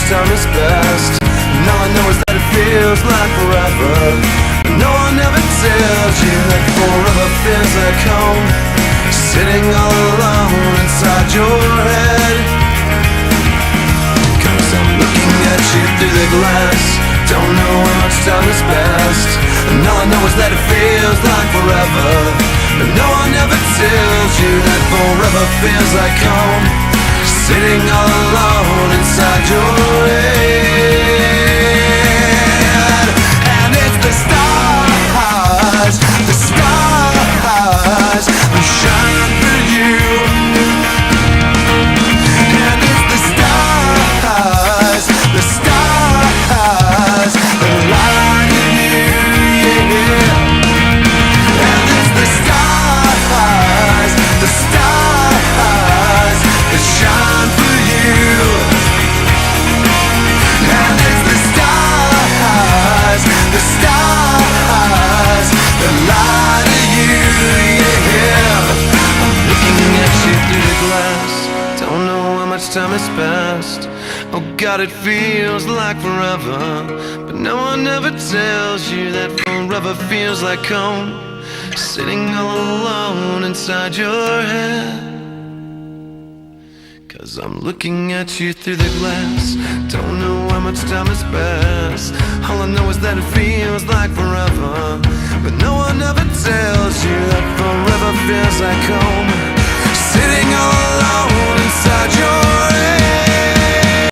time is best. And all I know is that it feels like forever. But no one ever tells you that forever feels like home, sitting all alone inside your head. 'Cause I'm looking at you through the glass, don't know how much time is best. And all I know is that it feels like forever. But no one ever tells you that forever feels like home, sitting all alone inside your head. And it's the stars that shine for you. And it's the stars that light you, yeah. And it's the stars that shine for you. And it's the stars that light you, yeah. I'm looking at you through the glass, don't know how much time has passed. Oh God, it feels like forever. But no one ever tells you that forever feels like home, sitting all alone inside your head. 'Cause I'm looking at you through the glass, don't know how much time has passed. All I know is that it feels like forever. But no one ever tells you that forever feels like home,